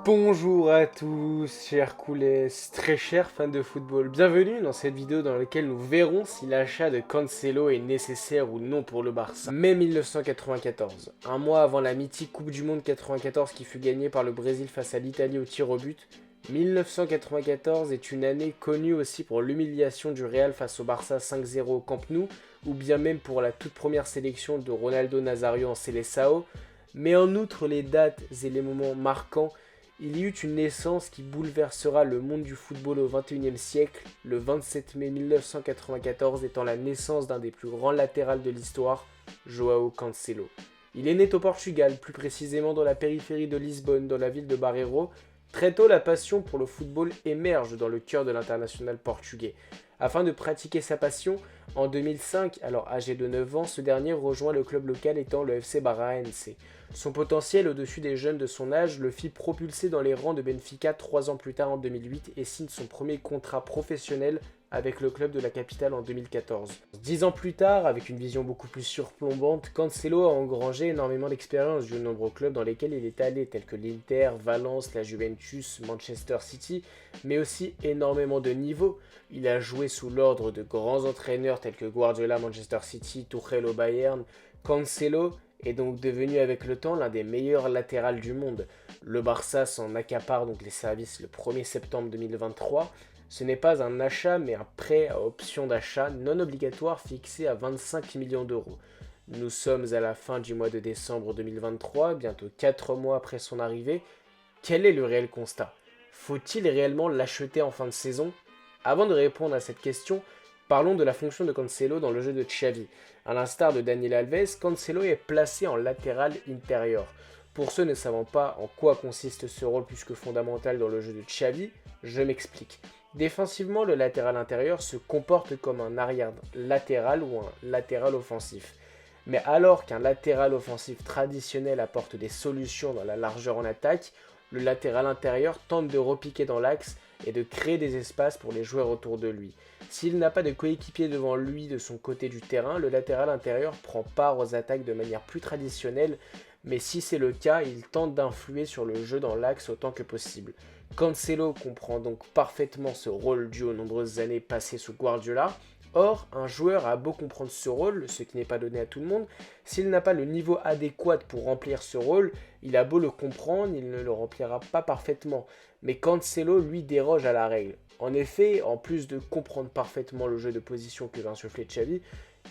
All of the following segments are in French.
Bonjour à tous, chers coulés, très chers fans de football. Bienvenue dans cette vidéo dans laquelle nous verrons si l'achat de Cancelo est nécessaire ou non pour le Barça. Mai 1994, un mois avant la mythique Coupe du Monde 94 qui fut gagnée par le Brésil face à l'Italie au tir au but, 1994 est une année connue aussi pour l'humiliation du Real face au Barça 5-0 au Camp Nou, ou bien même pour la toute première sélection de Ronaldo Nazario en Seleção. Mais en outre les dates et les moments marquants, il y eut une naissance qui bouleversera le monde du football au XXIe siècle, le 27 mai 1994 étant la naissance d'un des plus grands latérales de l'histoire, João Cancelo. Il est né au Portugal, plus précisément dans la périphérie de Lisbonne, dans la ville de Barreiro. Très tôt, la passion pour le football émerge dans le cœur de l'international portugais. Afin de pratiquer sa passion, en 2005, alors âgé de 9 ans, ce dernier rejoint le club local étant le FC Barraense. Son potentiel au-dessus des jeunes de son âge le fit propulser dans les rangs de Benfica 3 ans plus tard en 2008 et signe son premier contrat professionnel avec le club de la capitale en 2014. 10 ans plus tard, avec une vision beaucoup plus surplombante, Cancelo a engrangé énormément d'expérience de nombreux clubs dans lesquels il est allé, tels que l'Inter, Valence, la Juventus, Manchester City, mais aussi énormément de niveaux. Il a joué sous l'ordre de grands entraîneurs tels que Guardiola, Manchester City, Tuchel au Bayern. Cancelo est donc devenu avec le temps l'un des meilleurs latérales du monde. Le Barça s'en accapare donc les services le 1er septembre 2023. Ce n'est pas un achat mais un prêt à option d'achat non obligatoire fixé à 25 millions d'euros. Nous sommes à la fin du mois de décembre 2023, bientôt 4 mois après son arrivée. Quel est le réel constat? Faut-il réellement l'acheter en fin de saison? Avant de répondre à cette question, parlons de la fonction de Cancelo dans le jeu de Xavi. À l'instar de Daniel Alves, Cancelo est placé en latéral intérieur. Pour ceux ne savant pas en quoi consiste ce rôle plus que fondamental dans le jeu de Xavi, je m'explique. Défensivement, le latéral intérieur se comporte comme un arrière latéral ou un latéral offensif. Mais alors qu'un latéral offensif traditionnel apporte des solutions dans la largeur en attaque, le latéral intérieur tente de repiquer dans l'axe et de créer des espaces pour les joueurs autour de lui. S'il n'a pas de coéquipier devant lui de son côté du terrain, le latéral intérieur prend part aux attaques de manière plus traditionnelle, mais si c'est le cas, il tente d'influer sur le jeu dans l'axe autant que possible. Cancelo comprend donc parfaitement ce rôle dû aux nombreuses années passées sous Guardiola. Or, un joueur a beau comprendre ce rôle, ce qui n'est pas donné à tout le monde, s'il n'a pas le niveau adéquat pour remplir ce rôle, il a beau le comprendre, il ne le remplira pas parfaitement. Mais Cancelo, lui, déroge à la règle. En effet, en plus de comprendre parfaitement le jeu de position que va insuffler Xavi,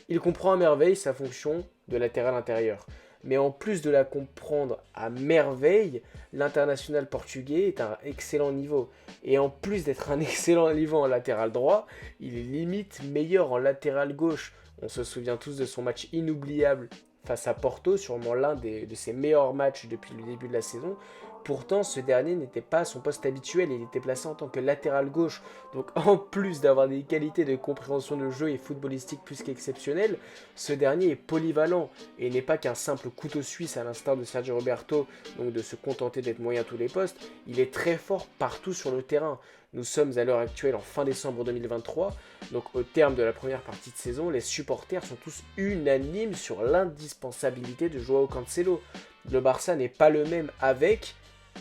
il comprend à merveille sa fonction de latéral intérieur. Mais en plus de la comprendre à merveille, l'international portugais est à un excellent niveau. Et en plus d'être un excellent niveau en latéral droit, il est limite meilleur en latéral gauche. On se souvient tous de son match inoubliable face à Porto, sûrement l'un de ses meilleurs matchs depuis le début de la saison. Pourtant, ce dernier n'était pas à son poste habituel, il était placé en tant que latéral gauche. Donc en plus d'avoir des qualités de compréhension de jeu et footballistique plus qu'exceptionnelles, ce dernier est polyvalent et n'est pas qu'un simple couteau suisse à l'instar de Sergio Roberto, donc de se contenter d'être moyen à tous les postes. Il est très fort partout sur le terrain. Nous sommes à l'heure actuelle en fin décembre 2023, donc au terme de la première partie de saison, les supporters sont tous unanimes sur l'indispensabilité de João Cancelo. Le Barça n'est pas le même avec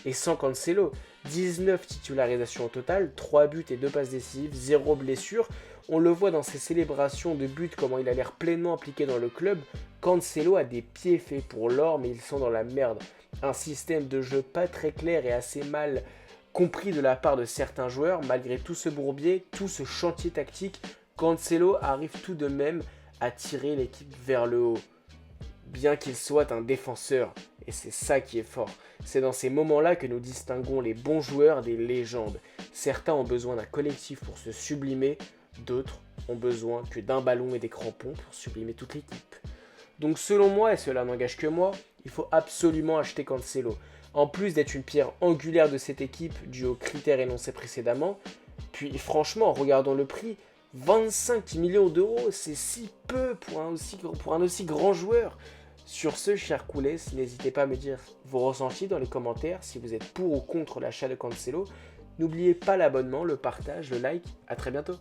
et sans Cancelo. 19 titularisations au total, 3 buts et 2 passes décisives, 0 blessure. On le voit dans ses célébrations de buts, comment il a l'air pleinement impliqué dans le club. Cancelo a des pieds faits pour l'or, mais ils sont dans la merde. Un système de jeu pas très clair et assez mal compris de la part de certains joueurs. Malgré tout ce bourbier, tout ce chantier tactique, Cancelo arrive tout de même à tirer l'équipe vers le haut. Bien qu'il soit un défenseur, et c'est ça qui est fort. C'est dans ces moments-là que nous distinguons les bons joueurs des légendes. Certains ont besoin d'un collectif pour se sublimer, d'autres ont besoin que d'un ballon et des crampons pour sublimer toute l'équipe. Donc selon moi, et cela n'engage que moi, il faut absolument acheter Cancelo. En plus d'être une pierre angulaire de cette équipe, due aux critères énoncés précédemment, puis franchement, regardons le prix, 25 millions d'euros, c'est si peu pour un aussi grand joueur. Sur ce, chers coulés, n'hésitez pas à me dire vos ressentis dans les commentaires si vous êtes pour ou contre l'achat de Cancelo. N'oubliez pas l'abonnement, le partage, le like. À très bientôt.